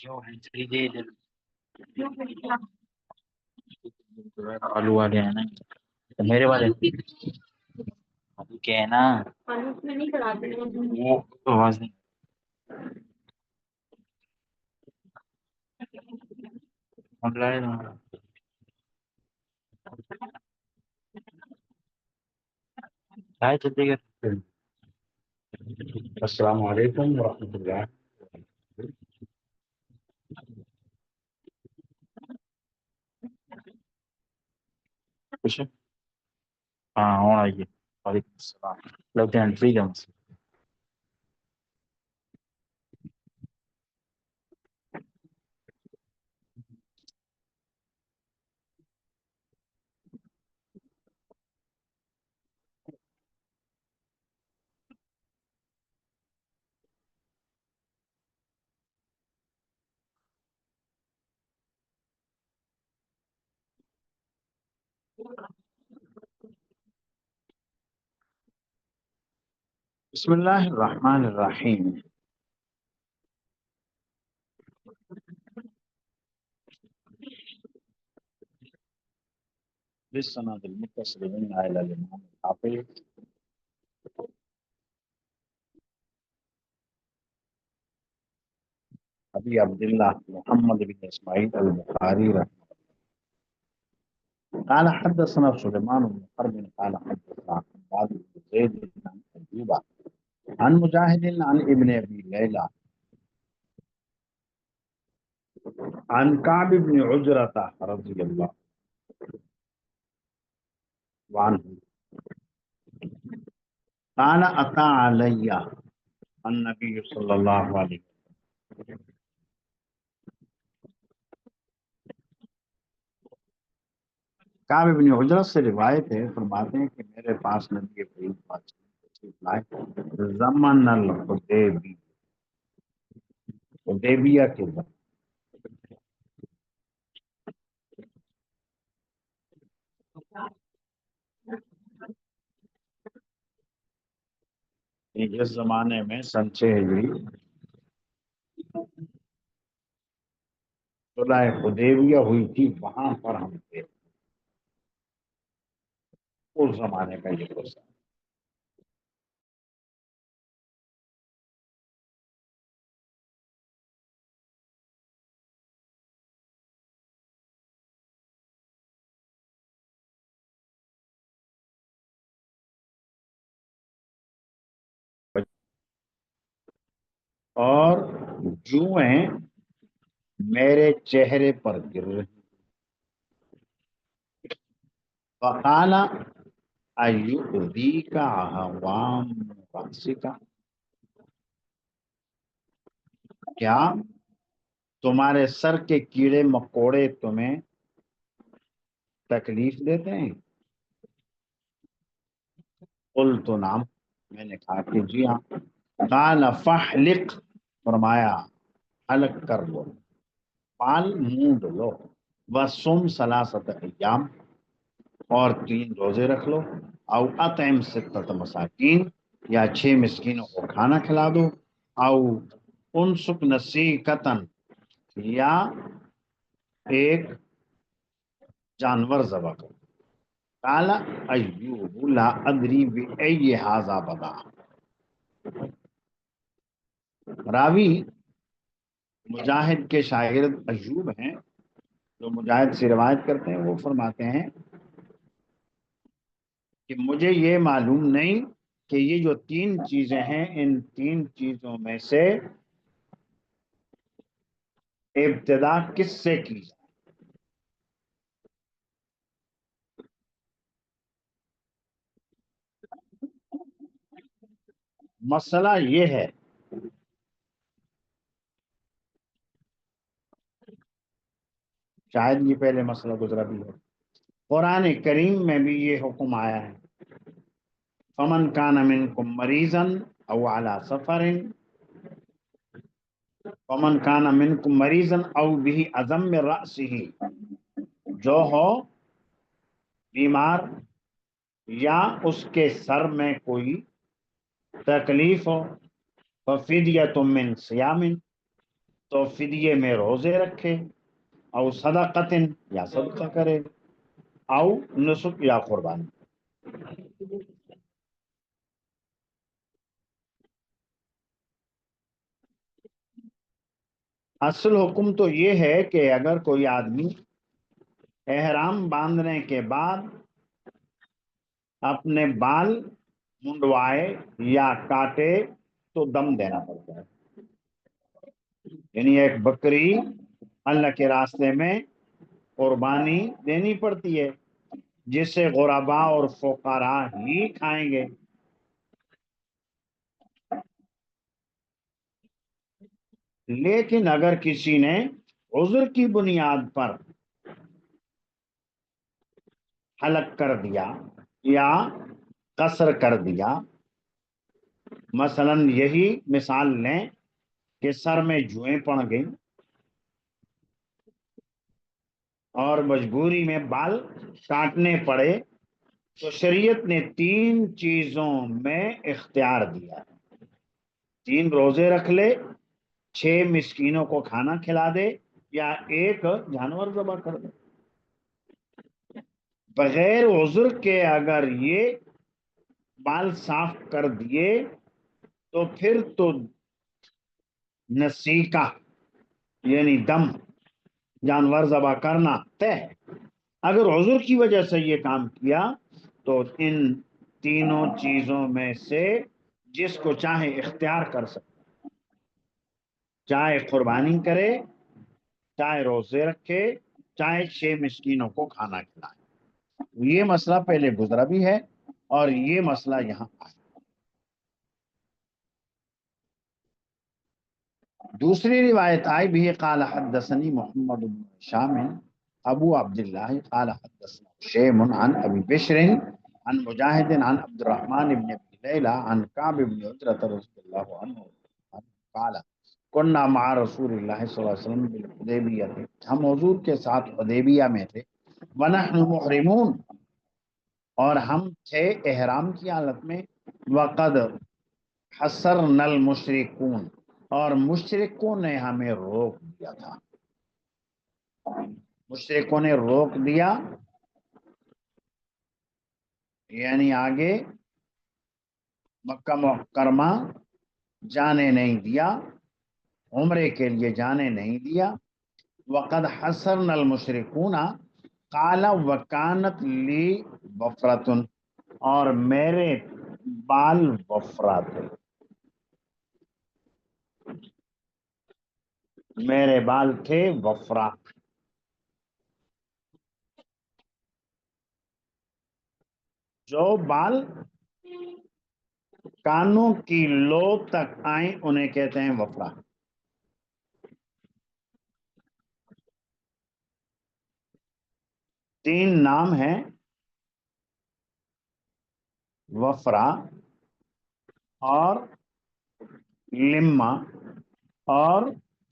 کیوں ہنچری دے دے آلو والے ہیں نا تو میرے والے ابھی کیا ہے نا وہ آواز نہیں لائے نا چائے چلتے گا السلام علیکم ورحمۃ اللہ. کچھ ہاں ہوں آئیے وعلیکم السلام لگتے ہیں ٹھیک ہے بسم اللہ الرحمن الرحیم بالسند المتصل من إلى الإمام الحافظ أبي عبد الله محمد بن إسماعيل البخاري رحمه الله قال حدثنا سليمان بن حرب قال حدثنا عباد بن زيد عن أيوب عن مجاهد عن ابن أبي ليلى عن كعب بن عجرة رضي الله عنه قال أتى علي النبي صلى الله عليه وسلم. کعب بن عجرت سے روایت ہے، فرماتے ہیں کہ میرے پاس نبی کریم صلی اللہ علیہ وسلم تشریف لائے زمن الحدیبی حدیبیہ کے وقت. جس زمانے میں سن 6 ہجری صلح حدیبیہ ہوئی تھی، وہاں پر ہم تھے. اس زمانے کا یہ قصہ. اور جوئیں میرے چہرے پر گر رہی. فقال ایؤذیک اعوام رأسک، کیا تمہارے سر کے کیڑے مکوڑے تمہیں تکلیف دیتے ہیں؟ قلت نعم، میں نے کہا کہ جی ہاں. قال فاحلق، فرمایا حلق کر لو، پال مونڈ لو، وصم ثلاثۃ ایام، اور 3 روزے رکھ لو، او اطعم 6 مساکین، یا 6 مسکینوں کو کھانا کھلا دو، او انسک نسیکتن، یا ایک جانور ذبح کرو. قال ایوب لا ادری بأی ھذا بدا. راوی مجاہد کے شاگرد ایوب ہیں، جو مجاہد سے روایت کرتے ہیں. وہ فرماتے ہیں کہ مجھے یہ معلوم نہیں کہ یہ جو 3 چیزیں ہیں، ان 3 چیزوں میں سے ابتدا کس سے کی جائے. مسئلہ یہ ہے، شاید یہ پہلے مسئلہ گزرا بھی ہے، قرآن کریم میں بھی یہ حکم آیا ہے، فمن کان منکم مریضا او علی سفر، فمن کان منکم مریضا او به اذى من رأسه، جو ہو بیمار یا اس کے سر میں کوئی تکلیف ہو، ففدیۃ من صیام، تو فدیے میں روزے رکھے، او صدقتن یا صدقہ کرے، او نسک یا قربانی۔ اصل حکم تو یہ ہے کہ اگر کوئی آدمی احرام باندھنے کے بعد اپنے بال منڈوائے یا کاٹے تو دم دینا پڑتا ہے، یعنی ایک بکری اللہ کے راستے میں قربانی دینی پڑتی ہے جسے غربا اور فقراء ہی کھائیں گے۔ لیکن اگر کسی نے عذر کی بنیاد پر حلق کر دیا یا قصر کر دیا، مثلا یہی مثال لیں کہ سر میں جوئیں پڑ گئیں اور مجبوری میں بال کاٹنے پڑے، تو شریعت نے 3 چیزوں میں اختیار دیا ہے۔ 3 روزے رکھ لے، 6 مسکینوں کو کھانا کھلا دے، یا 1 جانور ذبح کر دے۔ بغیر عذر کے اگر یہ بال صاف کر دیے تو پھر تو نسیکہ یعنی دم، جانور ذبح کرنا طے ہے۔ اگر عذر کی وجہ سے یہ کام کیا تو ان تینوں چیزوں میں سے جس کو چاہے اختیار کر سکتے، چاہے قربانی کرے، چاہے روزے رکھے، چاہے 6 مسکینوں کو کھانا کھلائے۔ یہ مسئلہ پہلے گزرا بھی ہے اور یہ مسئلہ یہاں آیا۔ دوسری روایت آئی بھی، قال حدثني محمد بن هشام ابو عبد الله قال حدثنا شيم عن ابي بشر عن مجاهد عن عبد الرحمن بن ابي ليلى عن كعب بن عجرة رضي الله عنه قال كنا مع رسول الله صلی اللہ علیہ وسلم بالحدیبیہ، ہم حضور کے ساتھ حدیبیہ میں تھے، ونحن محرمون، اور ہم تھے احرام کی حالت میں، وقد حصرنا المشرکون، اور مشرکوں نے ہمیں روک دیا تھا۔ مشرکوں نے روک دیا یعنی آگے مکہ مکرمہ جانے نہیں دیا، عمرے کے لیے جانے نہیں دیا۔ وقد حصرنا المشرکون قال وکانت لی وفرتن، اور میرے بال وفرا تھے، میرے بال تھے وفرا۔ جو بال کانوں کی لو تک آئیں انہیں کہتے ہیں وفرا۔ تین نام ہیں، وفرا اور لما اور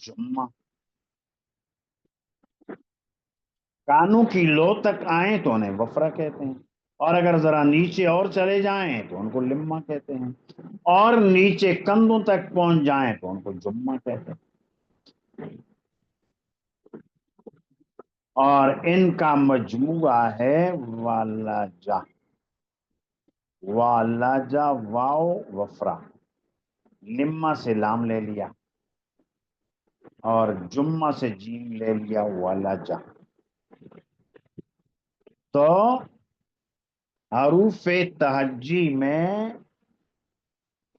جمہ۔ کانوں کی لو تک آئیں تو انہیں وفرا کہتے ہیں، اور اگر ذرا نیچے اور چلے جائیں تو ان کو لما کہتے ہیں، اور نیچے کندھوں تک پہنچ جائیں تو ان کو جمہ کہتے ہیں۔ اور ان کا مجموعہ ہے والاجا، والاجا واو وفرا، لما سے لام لے لیا اور جمہ سے جیم لے لیا، والاجا۔ تو حروف تہجی میں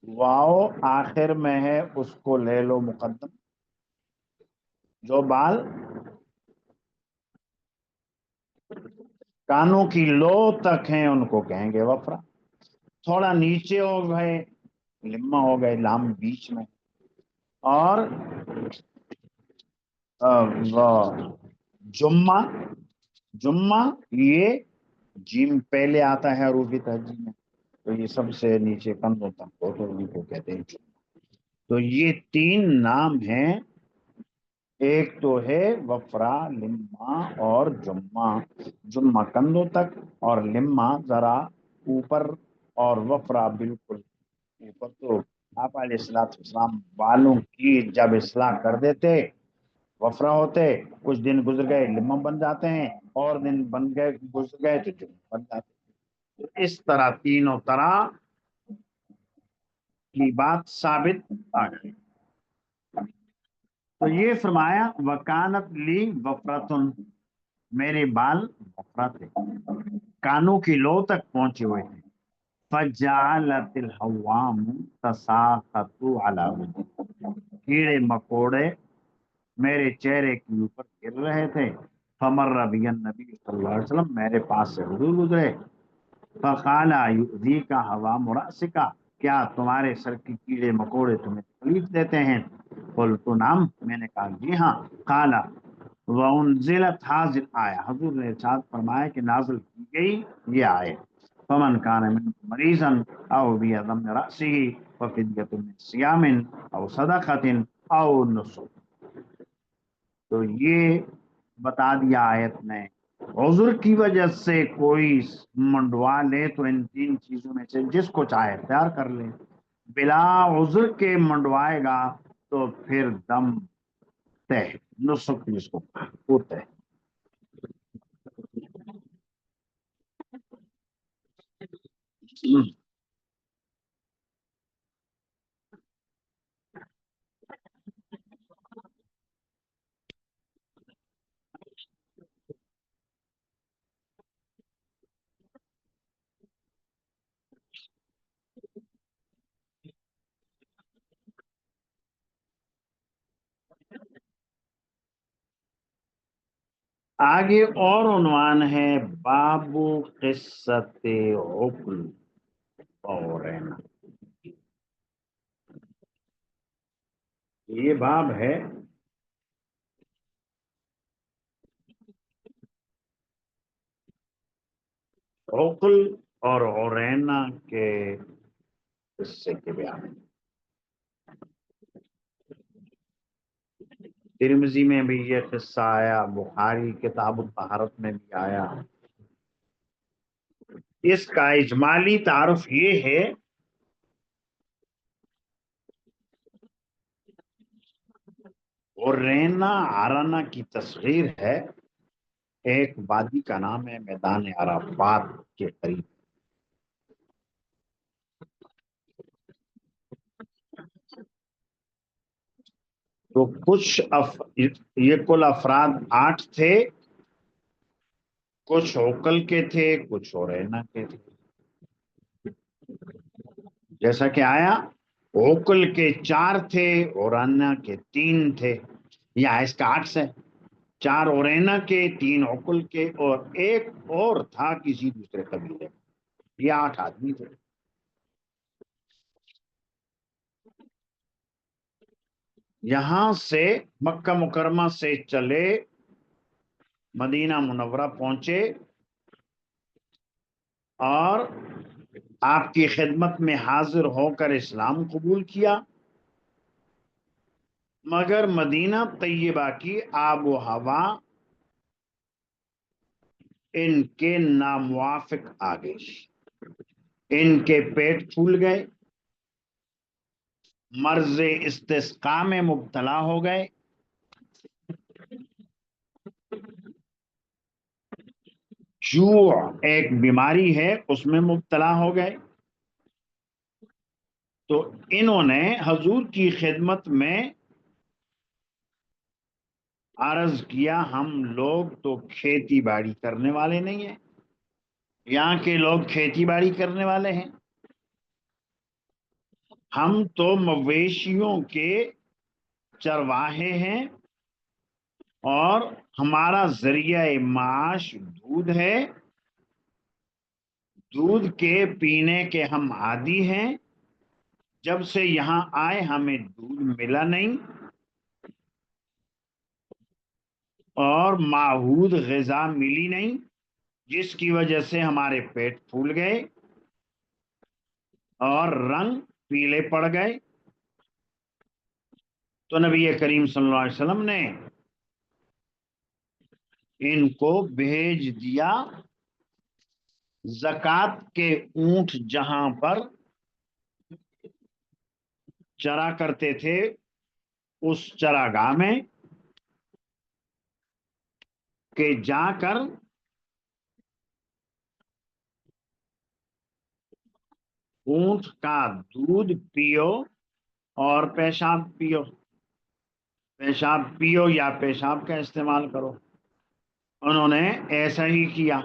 واو آخر میں ہے، اس کو لے لو مقدم۔ جو بال کانوں کی لو تک ہیں ان کو کہیں گے وفرا، تھوڑا نیچے ہو گئے لما ہو گئے، لام بیچ میں، اور جمہ، جمہ یہ جیم پہلے آتا ہے حروف تہجی میں، تو یہ سب سے نیچے کندھوں تک ہو تو ان کو کہتے ہیں جمہ۔ تو یہ 3 نام ہیں، ایک تو ہے وفرا، لما اور جمہ۔ جمہ کندھوں تک اور لما ذرا اوپر، اور وفرا بالکل اوپر، تو آپ علیہ السلام بالوں کی جب اصلاح کر دیتے وفرا ہوتے، کچھ دن گزر گئے لمم بن جاتے ہیں، اور دن بن گئے گزر گئے تو جمم بن جاتے ہیں۔ تو اس طرح تینوں طرح کی بات ثابت آ گئی۔ تو یہ فرمایا وکانت لی وفرتن، میرے بال وفرا تھے، کانوں کی لو تک پہنچے ہوئے تھے۔ فجعلت الحوام تساقط علی وجهي، کیڑے مکوڑے میرے چہرے کے اوپر گر رہے تھے۔ فمر بی النبی صلی اللہ علیہ وسلم، میرے پاس سے حضور گزرے۔ فقال یؤذیک حوام رأسک، کیا تمہارے سر کی کیڑے مکوڑے تمہیں تکلیف دیتے ہیں؟ قلت نعم، میں نے کہا جی ہاں۔ قال وانزلت هذه الآیہ، حضور نے ارشاد فرمایا کہ نازل کی گئی یہ آیت، فمن کان منکم مریضا او بیضم رأسه ففدیۃ من صیام او صدقۃ او نسک۔ تو یہ بتا دیا آیت نے، عذر کی وجہ سے کوئی منڈوا لے تو ان تین چیزوں میں سے جس کو چاہے اختیار کر لے، بلا عذر کے منڈوائے گا تو پھر دم طے، نسک جس کو وہ طے۔ آگے اور عنوان ہے باب قصت عقل اور رینا، یہ باب ہے عقل اور عرینا کے قصے کے بیان میں۔ ترمذی میں بھی یہ قصہ آیا، بخاری کتاب الطہارت میں بھی آیا۔ اس کا اجمالی تعارف یہ ہے عرینا عرنا کی تصغیر ہے، ایک وادی کا نام ہے میدان عرفات کے قریب۔ تو کچھ یہ کل افراد 8 تھے، کچھ عقل کے تھے کچھ عرینا کے تھے۔ جیسا کہ آیا عقل کے 4 تھے عرینا کے 3 تھے، یا اس کا عکس ہے، 4 عرینا کے 3 عقل کے اور ایک اور تھا کسی دوسرے قبیلے میں، یہ 8 آدمی تھے۔ یہاں سے مکہ مکرمہ سے چلے مدینہ منورہ پہنچے اور آپ کی خدمت میں حاضر ہو کر اسلام قبول کیا، مگر مدینہ طیبہ کی آب و ہوا ان کے ناموافق آ گئی، ان کے پیٹ پھول گئے، مرض استسقاء میں مبتلا ہو گئے، جوع ایک بیماری ہے اس میں مبتلا ہو گئے۔ تو انہوں نے حضور کی خدمت میں عرض کیا ہم لوگ تو کھیتی باڑی کرنے والے نہیں ہیں، یہاں کے لوگ کھیتی باڑی کرنے والے ہیں، ہم تو مویشیوں کے چرواہے ہیں اور ہمارا ذریعہ معاش دودھ ہے، دودھ کے پینے کے ہم عادی ہیں، جب سے یہاں آئے ہمیں دودھ ملا نہیں اور معہود غذا ملی نہیں، جس کی وجہ سے ہمارے پیٹ پھول گئے اور رنگ پیلے پڑ گئے۔ تو نبی کریم صلی اللہ علیہ وسلم نے ان کو بھیج دیا زکوٰۃ کے اونٹ جہاں پر چرا کرتے تھے اس چراگاہ میں کہ جا کر اونٹ کا دودھ پیو اور پیشاب پیو، پیشاب پیو یا پیشاب کا استعمال کرو۔ انہوں نے ایسا ہی کیا،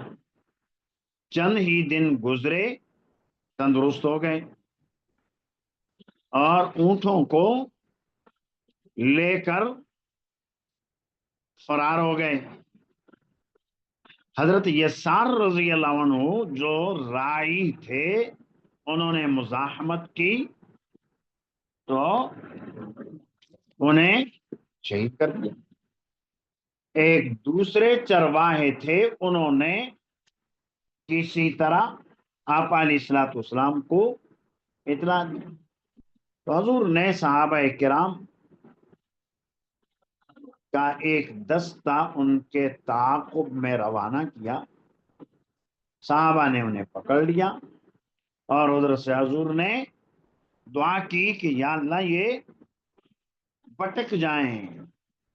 چند ہی دن گزرے، تندرست ہو گئے اور اونٹوں کو لے کر فرار ہو گئے۔ حضرت یسار رضی اللہ عنہ جو رائی تھے، انہوں نے مزاحمت کی تو انہیں شہید کر دیا۔ ایک دوسرے چرواہے تھے، انہوں نے کسی طرح آپ علیہ الصلوۃ والسلام کو اطلاع دی تو حضور نے صحابہ کرام کا ایک دستہ ان کے تعاقب میں روانہ کیا۔ صحابہ نے انہیں پکڑ لیا اور حضرت سے حضور نے دعا کی کہ یا اللہ یہ بھٹک جائیں،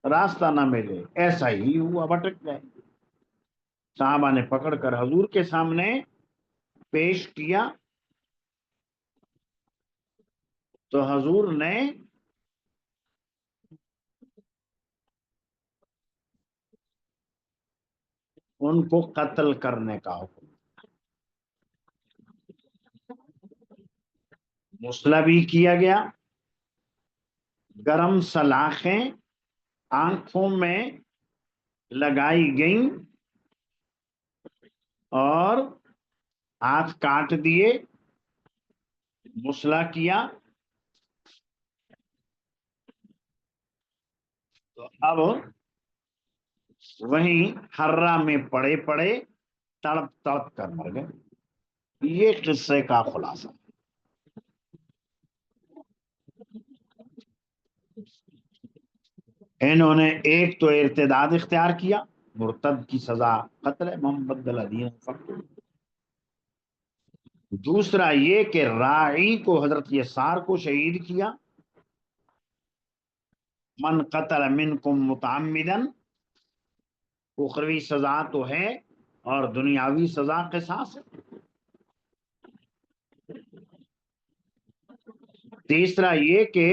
راستہ نہ ملے۔ ایسا ہی ہوا، بھٹک گئے۔ صحابہ نے پکڑ کر حضور کے سامنے پیش کیا تو حضور نے ان کو قتل کرنے کا حکم، مسلح بھی کیا گیا، گرم سلاخیں آنکھوں میں لگائی گئیں اور ہاتھ کاٹ دیے، مسلح کیا۔ تو اب وہیں حرہ میں پڑے پڑے تڑپ تڑپ کر مر گئے۔ یہ قصے کا خلاصہ۔ انہوں نے ایک تو ارتداد اختیار کیا، مرتد کی سزا قتل ہے، محمد بدل دین فقتل۔ دوسرا یہ کہ راعی کو، حضرت یسار کو شہید کیا۔ من قتل منکم متعمدا، اخروی سزا تو ہے اور دنیاوی سزا قصاص ہے۔ تیسرا یہ کہ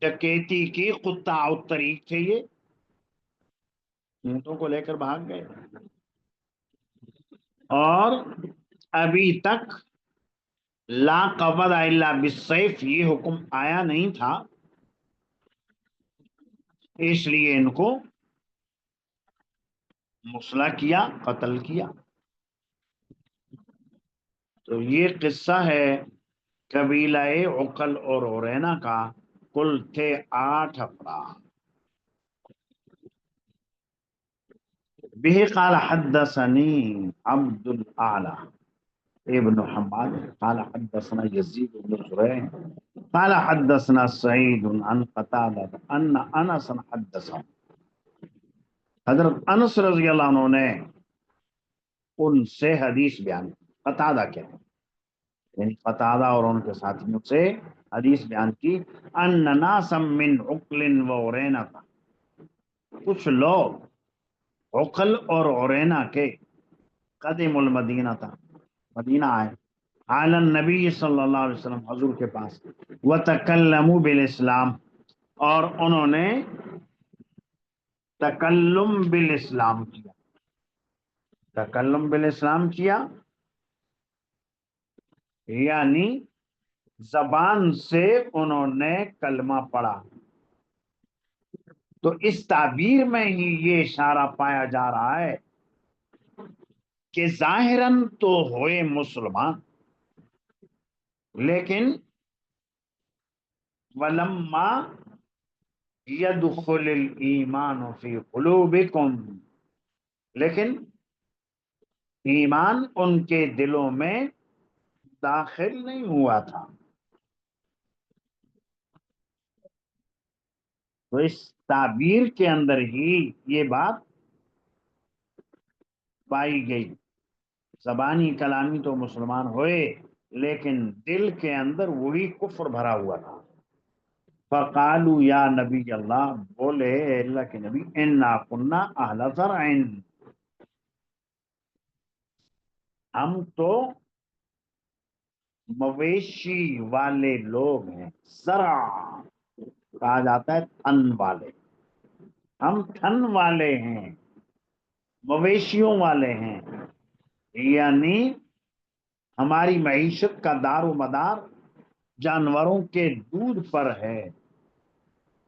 ڈکیتی کی قطاع الطریق تھے، یہ اونٹوں کو لے کر بھاگ گئے اور ابھی تک لا قبض الا بالسیف یہ حکم آیا نہیں تھا، اس لیے ان کو مسلح کیا، قتل کیا۔ تو یہ قصہ ہے قبیلہ عقل اور عرینا کا، کل تھے 8 افراد۔ به قال حدثني عبد الاعلى ابن حماد قال حدثنا يزيد بن زريع قال حدثنا سعيد عن قتادة ان انس حدثه، حضرت انس رضی اللہ عنہ نے ان سے حدیث بیان کی۔ قتادہ کیا ہے؟ یعنی قتادہ اور ان کے ساتھیوں سے حدیث بیان کی۔ ان ناسا من عقل و عرینا، کچھ لوگ عقل اور عرینا کے قدم المدینہ تھا، مدینہ آئے، علی النبی صلی اللہ علیہ وسلم، حضور کے پاس، وتکلموا بالاسلام، اور انہوں نے تکلم بالاسلام کیا۔ تکلم بالاسلام کیا یعنی زبان سے انہوں نے کلمہ پڑھا۔ تو اس تعبیر میں ہی یہ اشارہ پایا جا رہا ہے کہ ظاہراً تو ہوئے مسلمان، لیکن ولما يدخل الایمان فی قلوبکم، لیکن ایمان ان کے دلوں میں داخل نہیں ہوا تھا۔ تو اس تعبیر کے اندر ہی یہ بات پائی گئی، زبانی کلامی تو مسلمان ہوئے لیکن دل کے اندر وہی کفر بھرا ہوا تھا۔ فقالو یا نبی اللہ، بولے اے اللہ کے نبی، انا کننا اہل زرع، ہم تو مویشی والے لوگ ہیں۔ زرع کہا جاتا ہے تھن والے، ہم تھن والے ہیں، مویشیوں والے ہیں، یعنی ہماری معیشت کا دار و مدار جانوروں کے دودھ پر ہے۔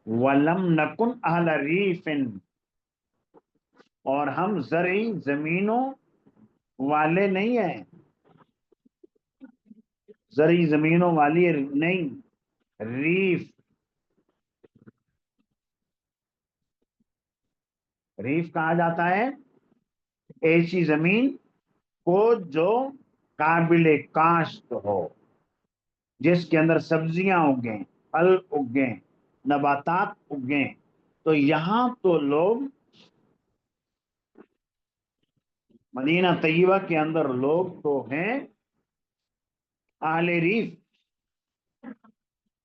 وَلَمْ نَكُنْ أَهْلَ رِيفٍ، اور ہم زرعی زمینوں والے نہیں ہیں، زرعی زمینوں والی نہیں۔ ریف، ریف کہا جاتا ہے ایسی زمین کو جو قابل کاشت ہو، جس کے اندر سبزیاں اگیں، پھل اگیں، نباتات اگیں۔ تو یہاں تو لوگ مدینہ طیبہ کے اندر لوگ تو ہیں اہل ریف،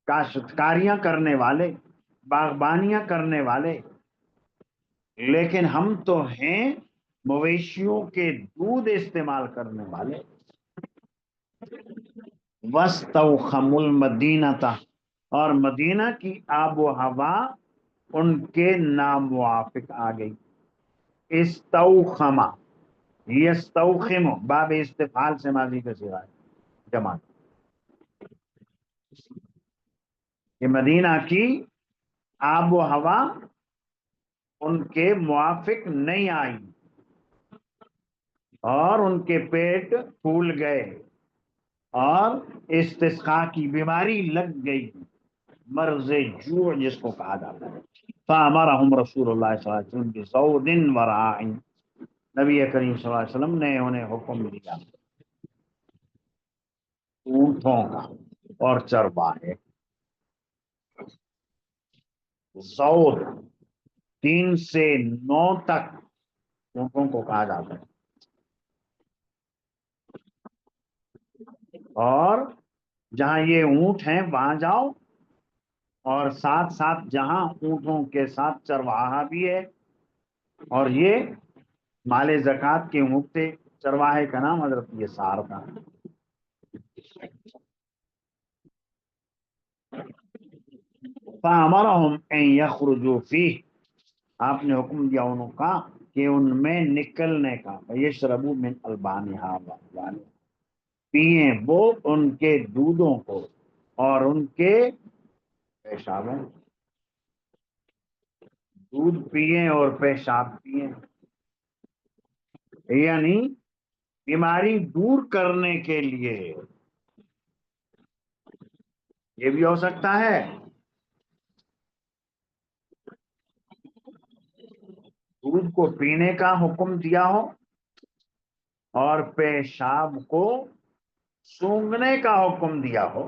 کاشتکاریاں کرنے والے، باغبانیاں کرنے والے، لیکن ہم تو ہیں مویشیوں کے دودھ استعمال کرنے والے۔ وَاسْتَوْخَمُوا الْمَدِينَةَ، اور مدینہ کی آب و ہوا ان کے ناموافق آ گئی۔ استوخما، یستوخم، باب استفعال سے ماضی کا صیغہ ہے، جمع، کہ مدینہ کی آب و ہوا ان کے موافق نہیں آئی اور ان کے پیٹ پھول گئے اور استسقاء کی بیماری لگ گئی، مرض جوع جس کو کہا جاتا ہے۔ فامرہم رسول اللہ صلی اللہ علیہ وسلم بصود وراع، نبی کریم صلی اللہ علیہ وسلم نے انہیں حکم دیا اونٹوں کا اور چرواہے۔ زود 3 سے 9 تک اونٹوں کو کہا جاتا ہے، اور جہاں یہ اونٹ ہیں وہاں جاؤ، اور ساتھ ساتھ جہاں اونٹوں کے ساتھ چرواہا بھی ہے، اور یہ مال زکوٰۃ کے اونٹے، چرواہے کا نام حضرت یسار کا۔ فَأَمَرَهُمْ أَن يَخْرُجُوا فِيهِ، آپ نے حکم دیا انہوں کا کہ ان میں نکلنے کا۔ فَيَشْرَبُوا مِنْ أَلْبَانِهَا، پئیں وہ ان کے دودھوں کو اور ان کے پیشابوں، دودھ پئیں اور پیشاب پئیں، یعنی بیماری دور کرنے کے لیے۔ یہ بھی ہو سکتا ہے دودھ کو پینے کا حکم دیا ہو اور پیشاب کو سونگھنے کا حکم دیا ہو۔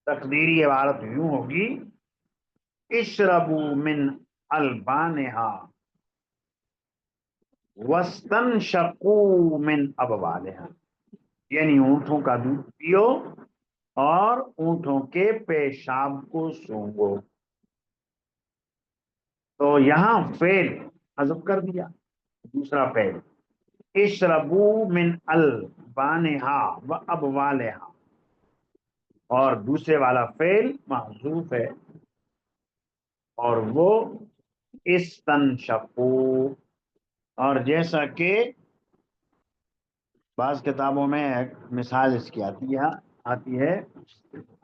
تقدیری عبارت یوں ہوگی، اشربوا من البانہا واستنشقوا من ابوالہا، یعنی اونٹوں کا دودھ پیو اور اونٹوں کے پیشاب کو سونگو۔ تو یہاں فعل حذف کر دیا، دوسرا فعل اشربوا من البانہا و ابوالہا، اور دوسرے والا فعل محذوف ہے، اور وہ استنشقوا۔ اور جیسا کہ بعض کتابوں میں ایک مثال اس کی آتی ہے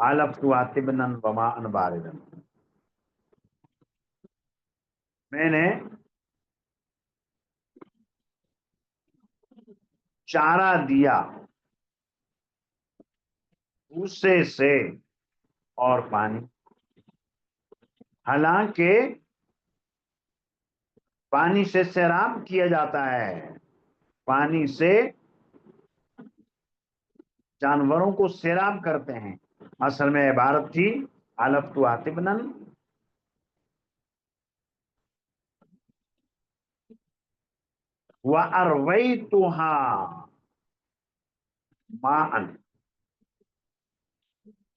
علفت عاتبنا وماء باردا، میں نے چارہ دیا بھوسے سے اور پانی، حالانکہ پانی سے سیراب کیا جاتا ہے، پانی سے جانوروں کو سیراب کرتے ہیں، اصل میں عبارت تھی علفت عاتبنا وَأَرْوَيْتُهَا مَاءً،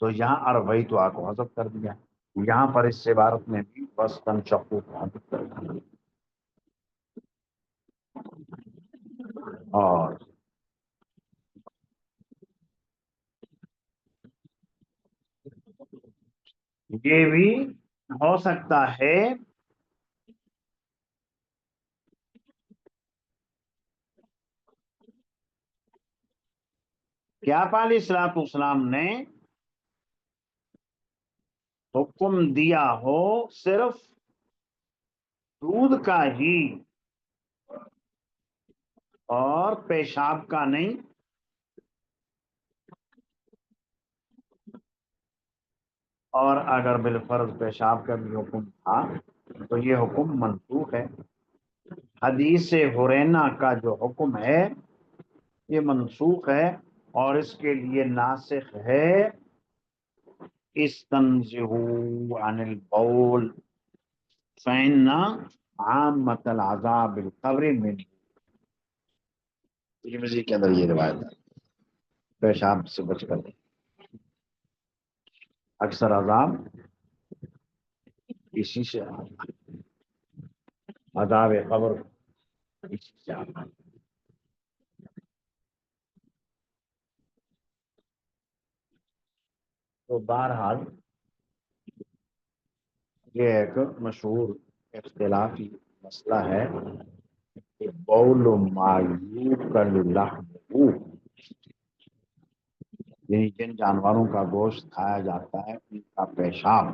تو یہاں اروئی تو آ کو حذف کر دیا، یہاں پر اس عبارت میں بھی بس تنشقو کو حذف کر دیا. اور یہ بھی ہو سکتا ہے کہ آپ علیہ الصلوۃ والسلام نے حکم دیا ہو صرف دودھ کا ہی اور پیشاب کا نہیں، اور اگر بالفرض پیشاب کا بھی حکم تھا تو یہ حکم منسوخ ہے. حدیث حرینا کا جو حکم ہے یہ منسوخ ہے، اور اس کے لیے ناسخ ہے استنزہوا عن البول فإن عامة العذاب القبر من. ترمذی کے اندر یہ روایت ہے، پیشاب سے بچ کر اکثر عذاب اسی سے آتا ہے، عذاب قبر اسی سے آتا ہے. تو بہرحال یہ ایک مشہور اختلافی مسئلہ ہے کہ بول ما یوکل لحمہ، یعنی جن جانوروں کا گوشت کھایا جاتا ہے ان کا پیشاب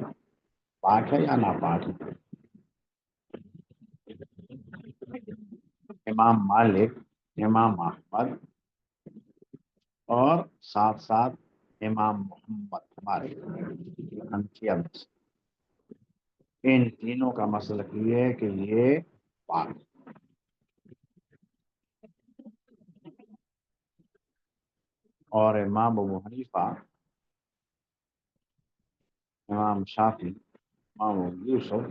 پاک ہے یا ناپاک ہے. امام مالک، امام احمد اور ساتھ ساتھ امام محمد ہمارے حنفیہ میں سے، ان تینوں کا مسلک یہ ہے کہ یہ پاک ہے. اور امام ابو حنیفہ، امام شافعی، امام ابو یوسف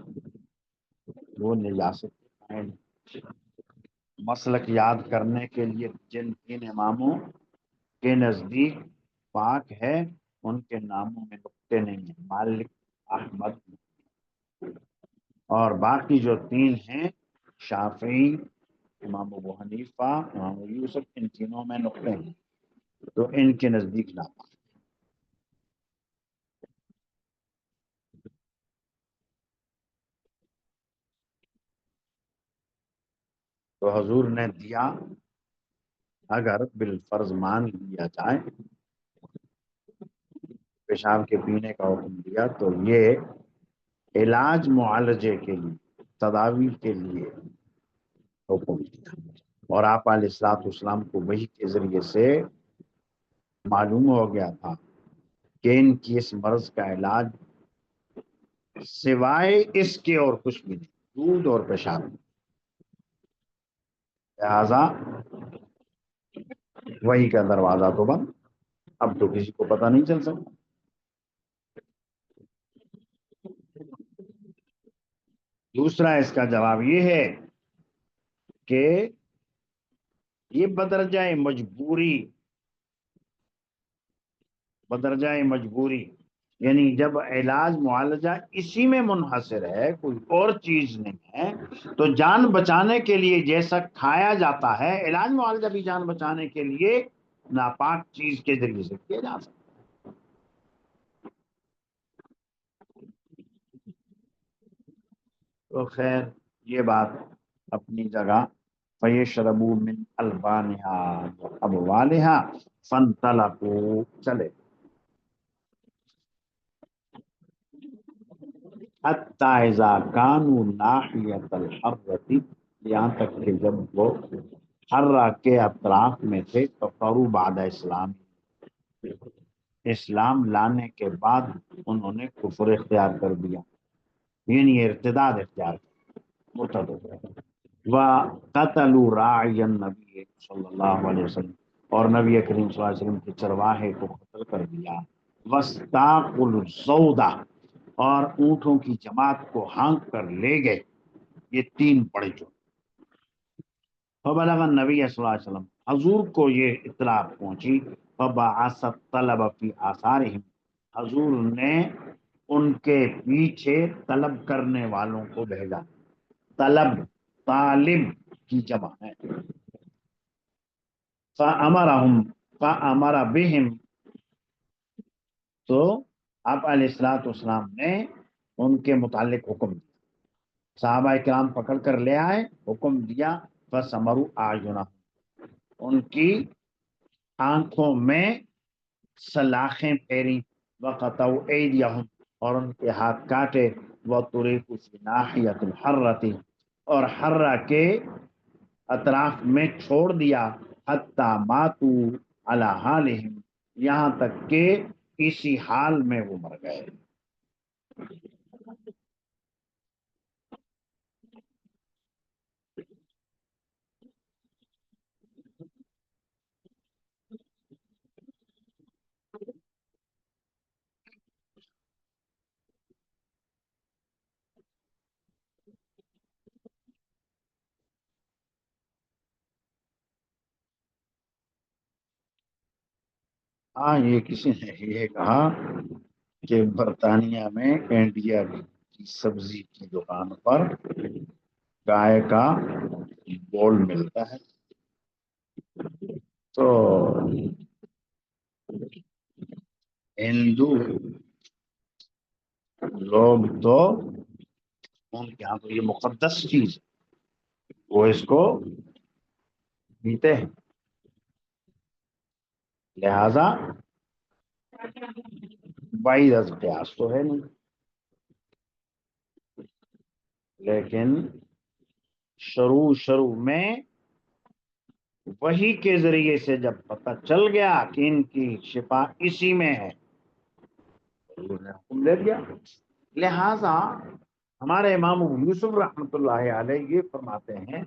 وہ نجاست کے قائل ہیں. مسلک یاد کرنے کے لیے جن تین اماموں کے نزدیک پاک ہے ان کے ناموں میں نقطے نہیں ہیں، مالک، احمد، اور باقی جو تین ہیں شافعی، امام ابو حنیفہ، امام ابو یوسف، ان تینوں میں نقطے ہیں تو ان کے نزدیک ناپاک. تو حضور نے دیا، اگر بالفرض مان لیا جائے پیشاب کے پینے کا حکم دیا تو یہ علاج معالجے کے لیے، تداوی کے لیے حکم دیا. اور آپ علیہ الصلوۃ والسلام کو وحی کے ذریعے سے معلوم ہو گیا تھا کہ ان کی اس مرض کا علاج سوائے اس کے اور کچھ بھی نہیں، دودھ اور پیشاب. لہذا وحی کا دروازہ تو بند، اب تو کسی کو پتہ نہیں چل سکتا. دوسرا اس کا جواب یہ ہے کہ یہ بدرجہ مجبوری، یعنی جب علاج معالجہ اسی میں منحصر ہے، کوئی اور چیز نہیں ہے، تو جان بچانے کے لیے جیسا کھایا جاتا ہے علاج معالجہ بھی جان بچانے کے لیے ناپاک چیز کے ذریعے سے کیا جا سکتا. تو خیر یہ بات اپنی جگہ. فَيَشْرَبُوا مِنْ أَلْبَانِهَا وَأَبْوَالِهَا فَانْطَلَقُوا، چلے حَتَّى إِذَا كَانُوا نَاحِيَةَ الْحَرَّةِ، یہاں تک کہ جب وہ حرہ کے اطراف میں تھے، کفروا بعد اسلام، اسلام لانے کے بعد انہوں نے کفر اختیار کر دیا، یعنی ارتداد اختیار کر، مرتد ہو گئے. وَقَتَلُوا رَاعِيَ النَّبِيِّ صلی اللہ علیہ وسلم، اور نبی کریم صلی اللہ علیہ وسلم کے چرواہے کو قتل کر دیا. وَاسْتَاقُوا الزَّوْدَ، اور اونٹوں کی جماعت کو ہانک کر لے گئے. یہ تین بڑے جو. فبلغ النبی صلی اللہ علیہ وسلم، حضور کو یہ اطلاع پہنچی. فبعث الطلب فی آثارہم، حضور نے ان کے پیچھے طلب کرنے والوں کو بھیجا. طلب طالب کی جمع ہے. فَأَمَرَهُمْ فَأَمَرَ بِهِمْ، تو آپ علیہ الصلوۃ والسلام نے ان کے متعلق حکم دیا. صحابہ کرام پکڑ کر لے آئے، حکم دیا. فَسَمَرُوا أَعْيُنَهُمْ، ان کی آنکھوں میں سلاخیں پھیری. وَقَطَعُوا أَيْدِيَهُمْ، اور ان کے ہاتھ کاٹے. وَطُرِقُوا فِي نَاحِيَةِ الْحَرَّةِ، اور حرہ کے اطراف میں چھوڑ دیا. حَتَّى مَاتُوا عَلَى حَالِهِمْ، یہاں تک کہ اسی حال میں وہ مر گئے. ہاں، یہ کسی نے یہ کہا کہ برطانیہ میں انڈیا کی سبزی کی دکان پر گائے کا بول ملتا ہے. تو ہندو لوگ تو ان کے یہاں تو یہ مقدس چیز ہے، وہ اس کو پیتے ہیں. لہذا بعید از قیاس تو ہے نہیں، لیکن شروع میں وہی کے ذریعے سے جب پتہ چل گیا کہ ان کی شفا اسی میں ہے، حضور نے حکم دے دیا. لہذا ہمارے امام ابو یوسف رحمۃ اللہ علیہ یہ فرماتے ہیں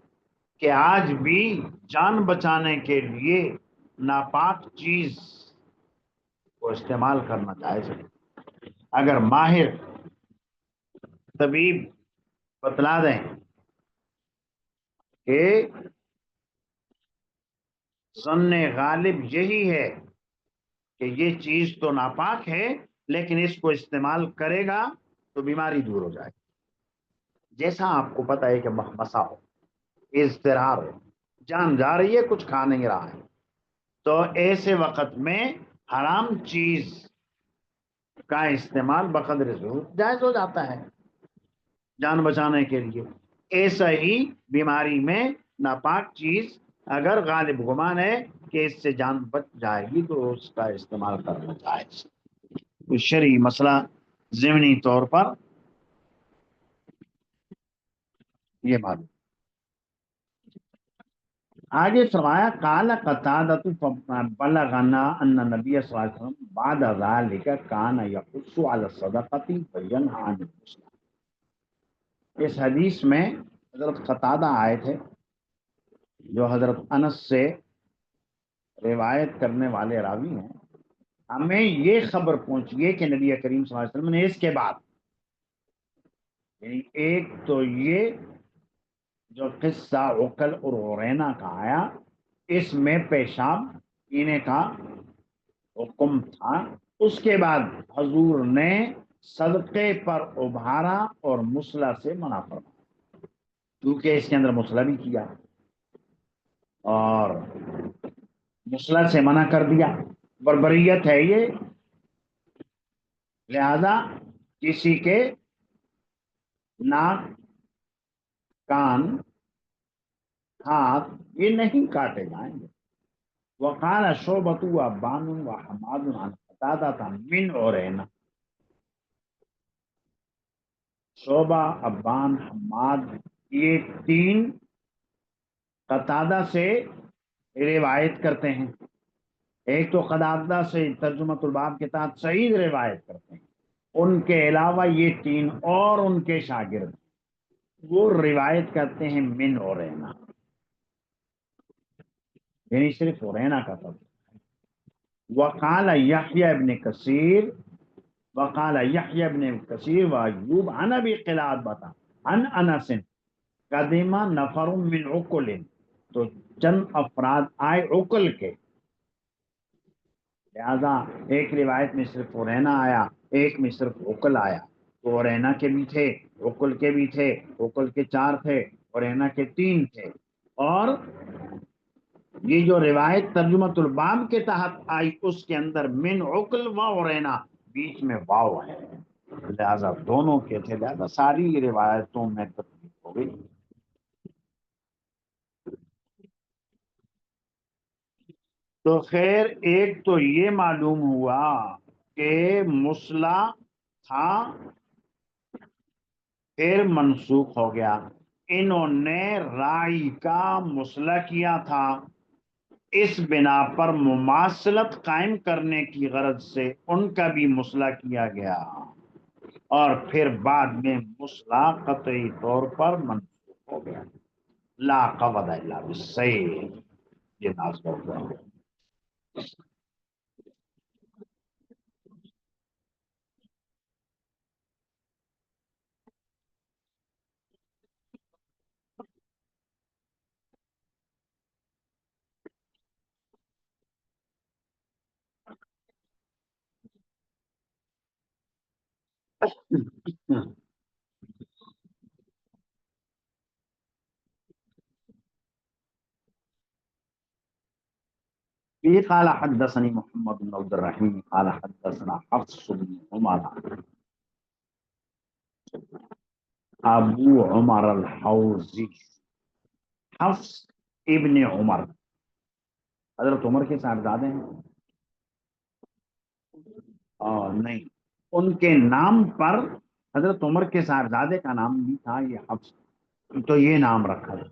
کہ آج بھی جان بچانے کے لیے ناپاک چیز کو استعمال کرنا جائز ہے. اگر ماہر طبیب بتلا دیں کہ ظن غالب یہی ہے کہ یہ چیز تو ناپاک ہے، لیکن اس کو استعمال کرے گا تو بیماری دور ہو جائے. جیسا آپ کو پتہ ہے کہ مخمصہ ہو، اضطرار ہو، جان جا رہی ہے، کچھ کھا نہیں رہا ہے، تو ایسے وقت میں حرام چیز کا استعمال بقدر ضرورت جائز ہو جاتا ہے جان بچانے کے لیے. ایسا ہی بیماری میں ناپاک چیز اگر غالب گمان ہے کہ اس سے جان بچ جائے گی تو اس کا استعمال کرنا جائز. شرعی مسئلہ ضمنی طور پر یہ معلوم. آگے فرمایا قال قتادۃ بلغنا ان نبی صلی اللہ علیہ وسلم بعد ذلك كان يقص على الصدقۃ وينهى عن المسلم. اس حدیث میں حضرت قتادہ آئے تھے جو حضرت انس سے روایت کرنے والے راوی ہیں. ہمیں یہ خبر پہنچی ہے کہ نبی کریم صلی اللہ علیہ وسلم نے اس کے بعد، یعنی ایک تو یہ جو قصہ عقل اور عرینا کا آیا، اس میں پیشاب پینے کا حکم تھا. اس کے بعد حضور نے صدقے پر ابھارا اور مسلح سے منع فرمایا، کیونکہ اس کے اندر مسلح بھی کیا اور مسلح سے منع کر دیا. بربریت ہے یہ. لہذا کسی کے ناک، کان، ہاتھ یہ نہیں کاٹے جائیں گے. وقال شعبۃ وابان وحماد عن قتادہ من عرینا. شعبہ، ابان، حماد یہ تین قتادہ سے روایت کرتے ہیں. ایک تو قتادہ سے ترجمۃ الباب کے تحت سعید روایت کرتے ہیں، ان کے علاوہ یہ تین اور ان کے شاگرد وہ روایت کرتے ہیں من عرینا، یعنی صرف عرینا کا تھا. وقال یحییٰ ابن کثیر وایوب عن ابی قلابۃ عن انس قدم نفر من عقل، تو چند افراد آئے عقل کے. لہذا ایک روایت میں صرف اورینا آیا، ایک میں صرف عقل آیا، تو اورینا کے بھی تھے، عقل کے بھی تھے، عقل کے 4 تھے، اورینا کے 3 تھے، اور یہ جو روایت ترجمۃ الباب کے تحت آئی اس کے اندر من عقل و اورینا بیچ میں واو ہے، لہذا دونوں کے تھے، لہذا ساری روایتوں میں تفریق ہو گئی۔ تو خیر ایک تو یہ معلوم ہوا کہ مسلح تھا پھر منسوخ ہو گیا، انہوں نے رائی کا مسلح کیا تھا، اس بنا پر مماثلت قائم کرنے کی غرض سے ان کا بھی مسلح کیا گیا، اور پھر بعد میں مسلح قطعی طور پر منسوخ ہو گیا۔ لا قبض الا بالسیف، یہ نازل ہوا۔ في قال حدثني محمد بن عبد الرحيم قال حدثنا حفص بن عمر ابو عمر الحوزی، حفص ابن عمر حضرت عمر کے صاحبزادے ہیں؟ نہیں، ان کے نام پر حضرت عمر کے صاحبزادے کا نام بھی تھا یہ حفص، تو یہ نام رکھا ہے،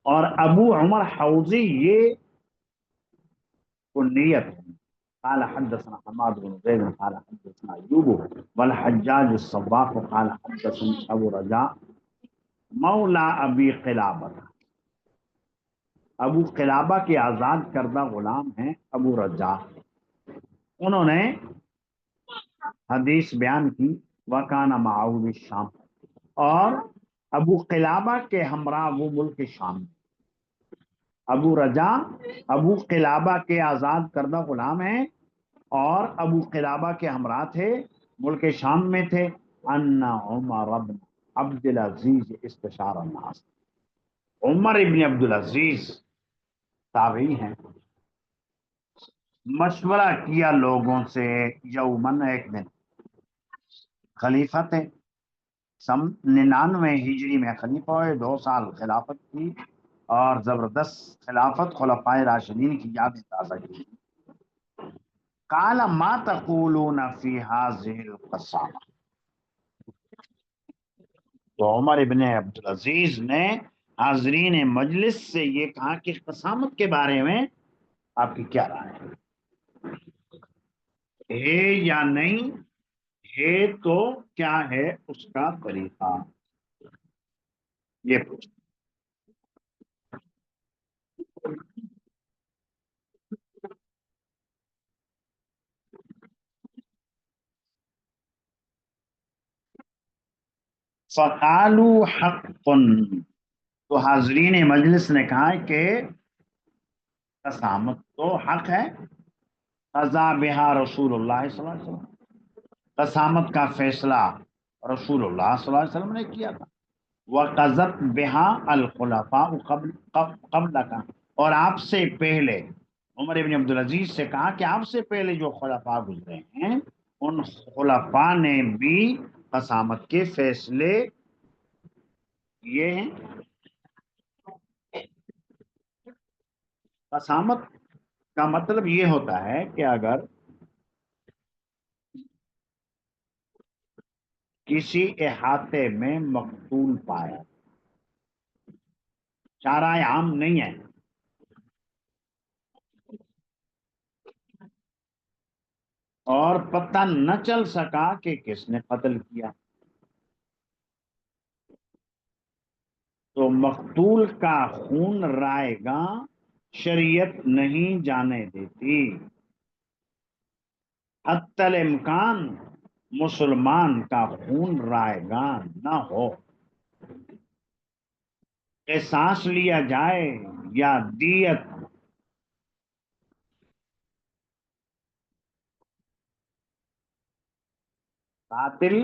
اور ابو عمر حوزی یہ کنیت ہے۔ قال حدثنا حماد بن زيد قال حدثنا ايوب والحجاج الصباح قال حدثني ابو رجاء مولا ابی قلابہ، ابو قلابہ کے آزاد کردہ غلام ہیں ابو رجاء، انہوں نے حدیث بیان کی، وکانا معاذ الشام، اور ابو قلابہ کے ہمراہ وہ ملک شام میں۔ ابو رجا ابو قلابہ کے آزاد کردہ غلام ہیں، اور ابو قلابہ کے ہمراہ تھے، ملک شام میں تھے۔ ان عمر بن عبد العزیز استشار الناس، عمر ابن عبد العزیز تابعی ہیں، مشورہ کیا لوگوں سے، یومن ایک دن، خلیفہ تھے، سن 99 ہجری میں خلیفہ ہوئے، 2 سال خلافت کی، اور زبردست خلافت خلفائے راشدین کی یادیں تازہ کی۔ قال ما تقولون فی هذه القسامہ، تو عمر ابن عبدالعزیز نے حاضرین مجلس سے یہ کہا کہ قسامت کے بارے میں آپ کی کیا رائے ہے یا نہیں ہے، تو کیا ہے اس کا طریقہ، یہ پوچھ۔ فقالوا حق، تو حاضرین مجلس نے کہا کہ قسامت تو حق ہے، قضا بہا رسول اللہ صلی اللہ علیہ وسلم، قسامت کا فیصلہ رسول اللہ صلی اللہ علیہ وسلم نے کیا تھا، وقضت بہا الخلفاء قبل کا، اور آپ سے پہلے، عمر ابن عبدالعزیز سے کہا کہ آپ سے پہلے جو خلفاء گزرے ہیں ان خلفاء نے بھی قسامت کے فیصلے کیے ہیں۔ قسامت کا مطلب یہ ہوتا ہے کہ اگر کسی احاطے میں مقتول پایا، چارہ عام نہیں ہے، اور پتہ نہ چل سکا کہ کس نے قتل کیا، تو مقتول کا خون رائے گا شریعت نہیں جانے دیتی، حتی الامکان مسلمان کا خون رائے گا نہ ہو، قصاص لیا جائے یا دیت قاتل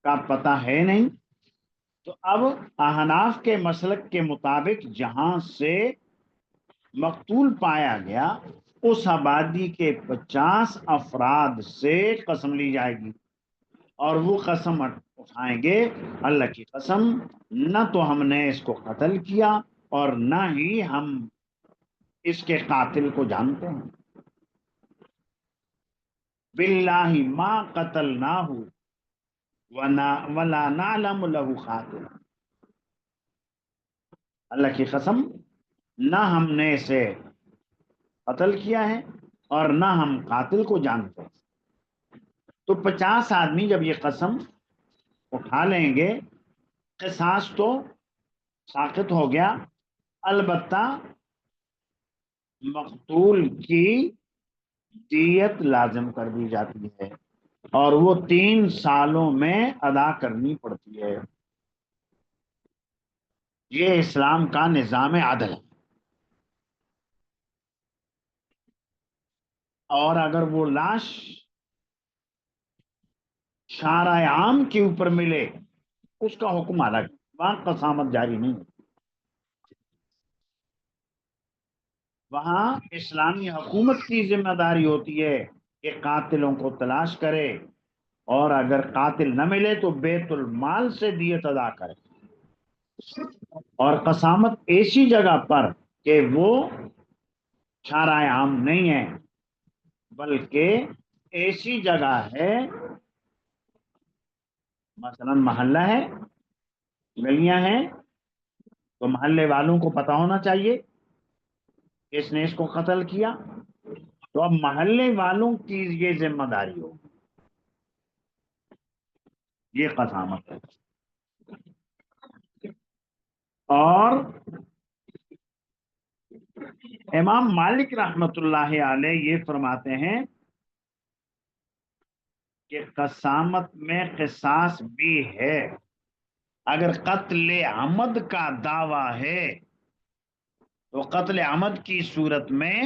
کا پتہ ہے نہیں، تو اب احناف کے مسلک کے مطابق جہاں سے مقتول پایا گیا اس آبادی کے 50 افراد سے قسم لی جائے گی، اور وہ قسم اٹھائیں گے اللہ کی قسم نہ تو ہم نے اس کو قتل کیا اور نہ ہی ہم اس کے قاتل کو جانتے ہیں، باللہ ما قتلناہ ولا نعلم له قاتل، اللہ کی قسم نہ ہم نے اسے قتل کیا ہے اور نہ ہم قاتل کو جانتے ہیں۔ تو 50 آدمی جب یہ قسم اٹھا لیں گے، قصاص تو ساقط ہو گیا، البتہ مقتول کی دیت لازم کر دی جاتی ہے اور وہ 3 سالوں میں ادا کرنی پڑتی ہے۔ یہ اسلام کا نظام عدل ہے، اور اگر وہ لاش شارع عام کے اوپر ملے اس کا حکم الگ، وہاں قسامت جاری نہیں، وہاں اسلامی حکومت کی ذمہ داری ہوتی ہے کہ قاتلوں کو تلاش کرے، اور اگر قاتل نہ ملے تو بیت المال سے دیت ادا کرے، اور قسامت ایسی جگہ پر کہ وہ شارع عام نہیں ہے بلکہ ایسی جگہ ہے، مثلا محلہ ہے، گلیاں ہیں، تو محلے والوں کو پتا ہونا چاہیے اس نے اس کو قتل کیا، تو اب محلے والوں کی یہ ذمہ داری ہو، یہ قسامت ہے۔ اور امام مالک رحمت اللہ علیہ یہ فرماتے ہیں کہ قسامت میں قصاص بھی ہے، اگر قتل عمد کا دعویٰ ہے تو قتل عمد کی صورت میں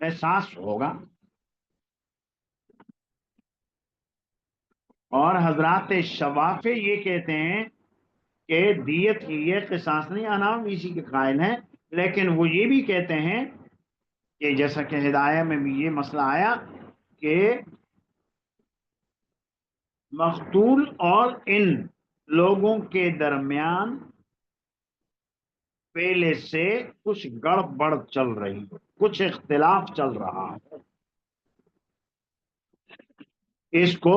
قصاص ہوگا، اور حضرات شوافع یہ کہتے ہیں کہ دیت ہی یہ قصاص نہیں، انام اسی کے قائل ہیں، لیکن وہ یہ بھی کہتے ہیں کہ جیسا کہ ہدایہ میں بھی یہ مسئلہ آیا کہ مقتول اور ان لوگوں کے درمیان پہلے سے کچھ گڑبڑ چل رہی ہے، کچھ اختلاف چل رہا ہے، اس کو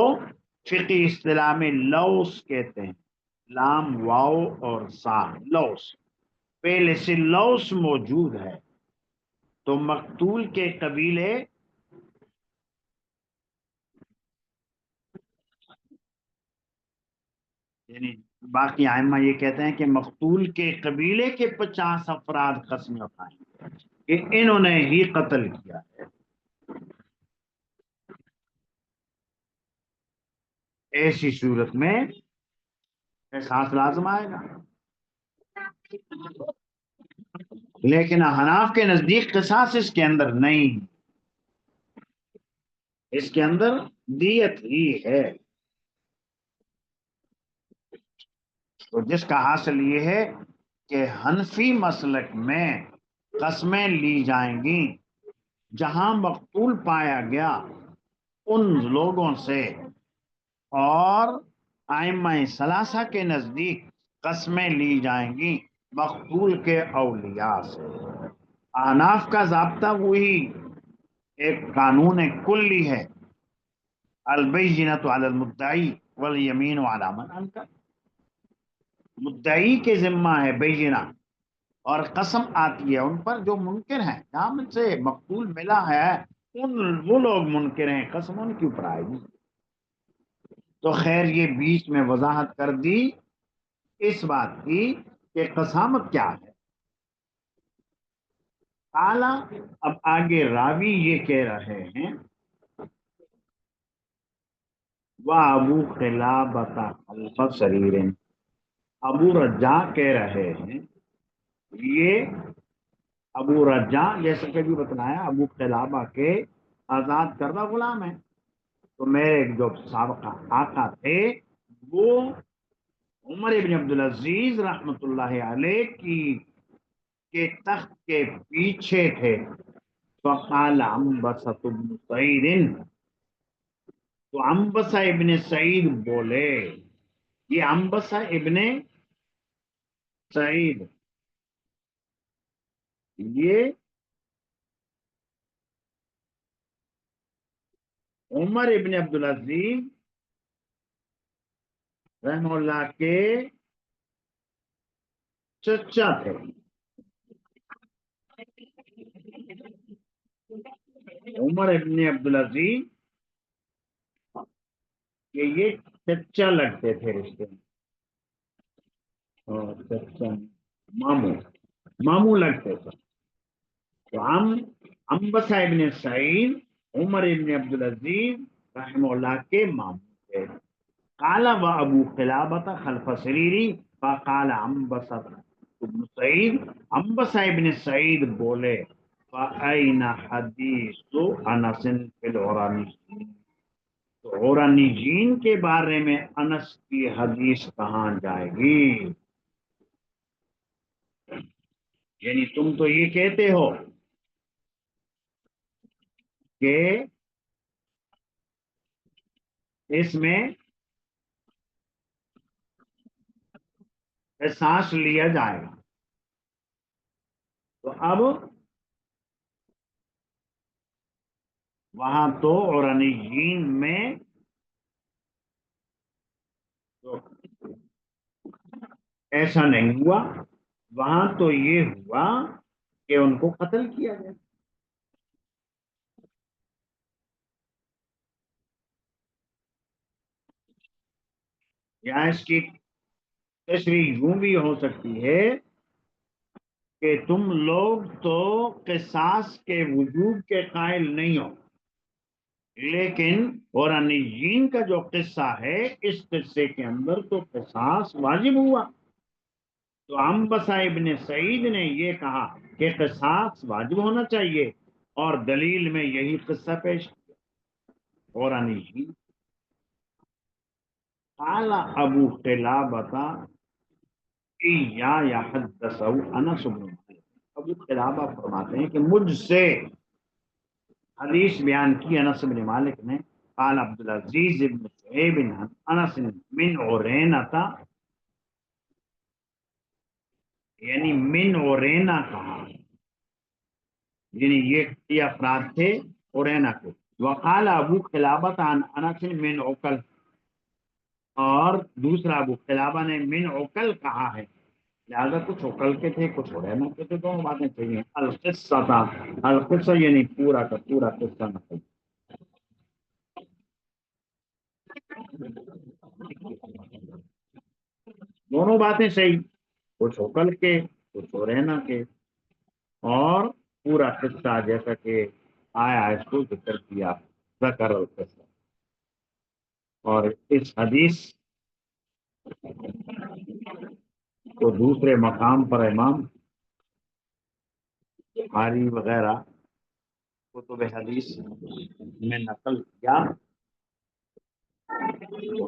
فقی اصطلاح میں لوث کہتے ہیں، لام واو اور سا، لوث، پہلے سے لوث موجود ہے، تو مقتول کے قبیلے یعنی باقی ائمہ یہ کہتے ہیں کہ مقتول کے قبیلے کے 50 افراد قسم اٹھائیں گے کہ انہوں نے ہی قتل کیا ہے، ایسی صورت میں قصاص لازم آئے گا، لیکن احناف کے نزدیک قصاص اس کے اندر نہیں، اس کے اندر دیت ہی ہے، تو جس کا حاصل یہ ہے کہ حنفی مسلک میں قسمیں لی جائیں گی جہاں مقتول پایا گیا ان لوگوں سے، اور ائمہ ثلاثہ کے نزدیک قسمیں لی جائیں گی مقتول کے اولیاء سے۔ احناف کا ضابطہ وہی ایک قانون کلی ہے، البینۃ علی المدعی والیمین علی من انکر، مدعی کے ذمہ ہے بینہ، اور قسم آتی ہے ان پر جو منکر ہیں، جہاں ان سے مقتول ملا ہے وہ لوگ منکر ہیں، قسم ان کے اوپر آئے گی۔ تو خیر یہ بیچ میں وضاحت کر دی اس بات کی کہ قسامت کیا ہے۔ اعلیٰ اب آگے راوی یہ کہہ رہے ہیں وَأَبُو قِلَابَةَ خَلْفَ سَرِيرٍ، ابو رجا کہہ رہے ہیں، یہ ابو رجا جیسا کہ بھی بتلایا ابو قلابہ کے آزاد کردہ غلام ہیں، تو میرے جو سابقہ آقا تھے وہ عمر ابن عبدالعزیز رحمۃ اللہ علیہ کی کے تخت کے پیچھے تھے. فقال عنبسۃ بن سعید، تو عنبسہ ابن سعید بولے. یہ عنبسہ ابن سعید یہ عمر ابن عبدالعزیز رحمہ اللہ کے چچا تھے. عمر ابن عبدالعزیز کہ یہ چچا لگتے تھے رشتے میں، اور چچا ماموں ماموں لگتے تھے. تو ہم عنبسہ ابن سعید عمر ابن عبدالعزیز رحمہ اللہ کے ماموں تھے. قال و ابو قلابہ خلف سریری فقال عنبسہ ابن سعید، عنبسہ ابن سعید بولے فأین حدیث انس فی العرانیین، تو عرانیین کے بارے میں انس کی حدیث کہاں جائے گی؟ یعنی تم تو یہ کہتے ہو کہ اس میں احساس لیا جائے گا، تو اب وہاں تو عرانیین میں تو ایسا نہیں ہوا، وہاں تو یہ ہوا کہ ان کو قتل کیا گیا. یا اس کی تشریح یوں بھی ہو سکتی ہے کہ تم لوگ تو قصاص کے وجوب کے قائل نہیں ہو، لیکن قرآنیین کا جو قصہ ہے اس قصے کے اندر تو قصاص واجب ہوا. تو عنبسہ ابن سعید نے یہ کہا کہ قصاص واجب ہونا چاہیے، اور دلیل میں یہی قصہ پیش کیا قرآنیین. قال ابو قلابہ یا حدثہ انس بن مالک، ابو قلابہ فرماتے ہیں کہ مجھ سے حدیث بیان کی انس بن مالک نے. قال عبدالعزیز بن صہیب انس من عرینہ، یعنی من عرینہ کہا، یعنی یہ افراد تھے عرینہ کے. وقال ابو قلابہ عن انس من عقل، اور دوسرا ابو قلابہ نے من عقل کہا ہے، لہذا کچھ عقل کے تھے کچھ عرینہ کے تھے، دونوں باتیں چاہیے. القصہ تھا، القصہ یعنی پورا کا پورا قصہ نہ. دونوں باتیں صحیح، کچھ عقل کے کچھ عرینہ کے، اور پورا قصہ جیسا کہ آیا اس کو ذکر کیا ذکر القصہ. اور اس حدیث کو دوسرے مقام پر امام بخاری وغیرہ کتب حدیث میں نقل کیا.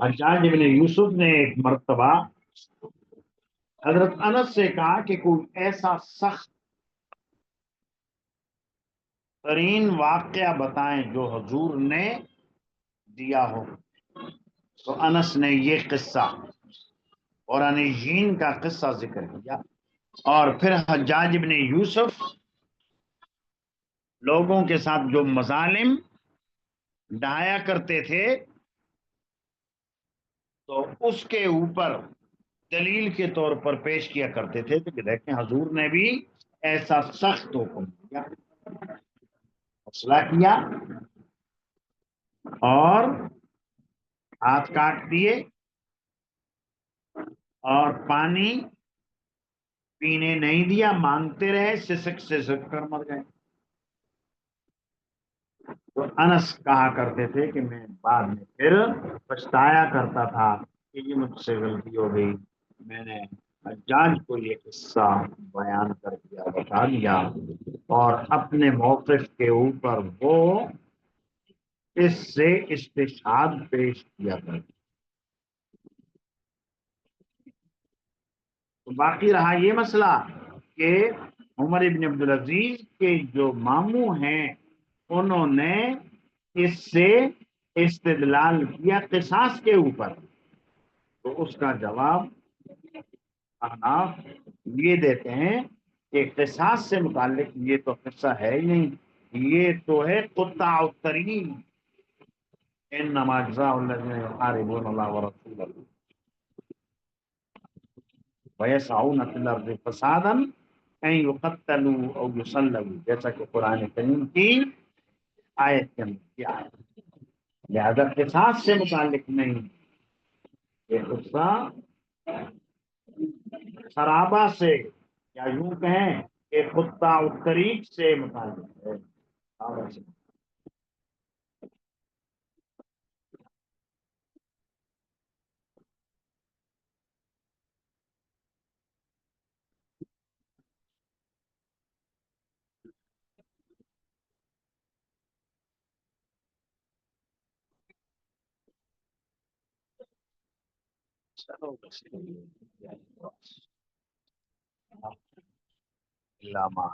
حجاج بن یوسف نے ایک مرتبہ حضرت انس سے کہا کہ کوئی ایسا سخت ترین واقعہ بتائیں جو حضور نے دیا ہو. تو انس نے یہ قصہ قرآنیین کا قصہ ذکر کیا. اور پھر حجاج بن یوسف لوگوں کے ساتھ جو مظالم ڈھایا کرتے تھے تو اس کے اوپر دلیل کے طور پر پیش کیا کرتے تھے کہ دیکھیں حضور نے بھی ایسا سخت حکم دیا، فیصلہ کیا اور ہاتھ کاٹ دیے اور پانی پینے نہیں دیا، مانگتے رہے، سسک سسک کر مر گئے. تو انس کہا کرتے تھے کہ میں بعد میں پھر پچھتایا کرتا تھا کہ یہ مجھ سے غلطی ہو گئی، میں نے حجاج کو یہ قصہ بیان کر دیا، بتا دیا، اور اپنے موقف کے اوپر وہ اس سے استشہاد پیش کیا کرتے. تو باقی رہا یہ مسئلہ کہ عمر ابن عبدالعزیز کے جو ماموں ہیں انہوں نے اس سے استدلال کیا قصاص کے اوپر. تو اس کا جواب احناف یہ دیتے ہیں کہ قصاص سے متعلق یہ تو قصہ ہے ہی نہیں، یہ تو ہے قطع الطریق. انما جزاء الذين يحاربون الله ورسوله ويسعون في الارض فسادا ان يقتلوا او يصلبوا، جیسا کہ قرآن کریم کی آیت کے اندر کیا ہے. لہذا قصاص سے متعلق نہیں، یہ قصہ خرابہ سے یا یوں کہیں کہ قطع الطریق سے متعلق ہے. چلو بس علامہ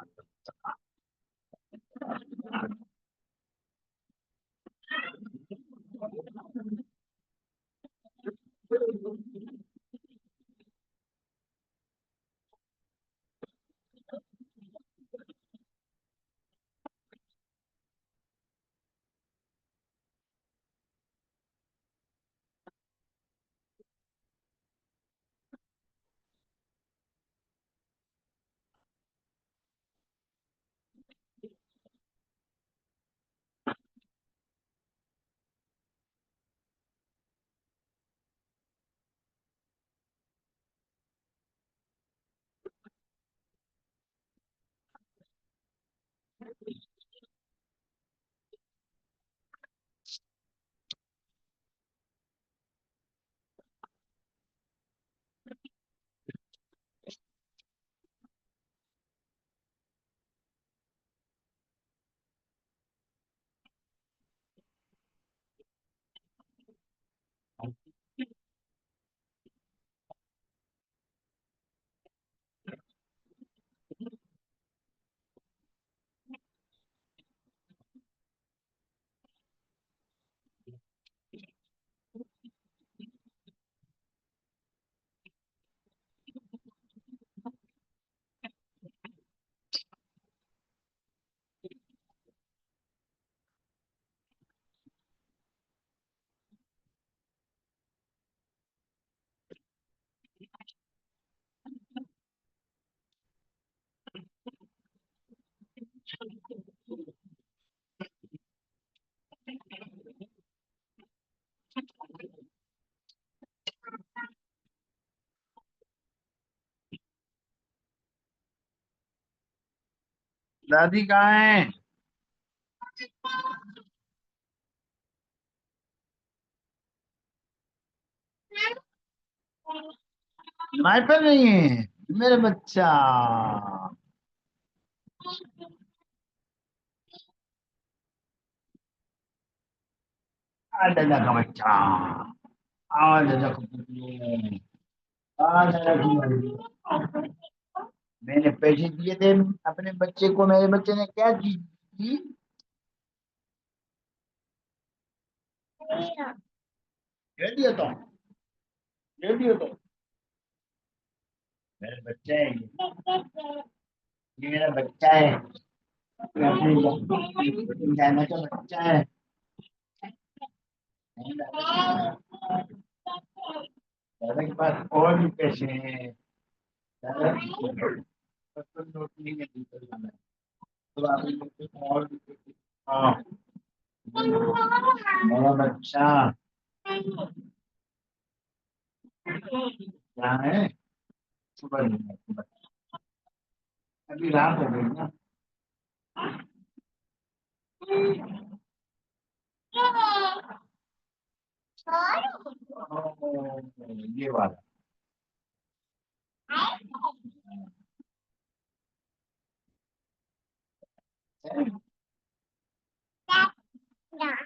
دادی کہاں ہیں؟ مائی پر نہیں ہے میرے بچہ. دادا کا بچہ دادا کا میں نے پیسے دیے تھے اپنے بچے کو، میرے بچے نے کیا چیز دی؟ دے دیا تو دے دیا تو میرے بچہ ہے یہ میرا بچہ ہے، جانا کا بچہ ہے. دادا کے پاس اور بھی پیسے ہیں. دادا نوٹ نہیں ہے. اور بھی پیسے. ہاں میرا بچہ کیا ہے؟ صبح نہیں ہے، صبح ابھی رات ہو گئی نا. یہ والا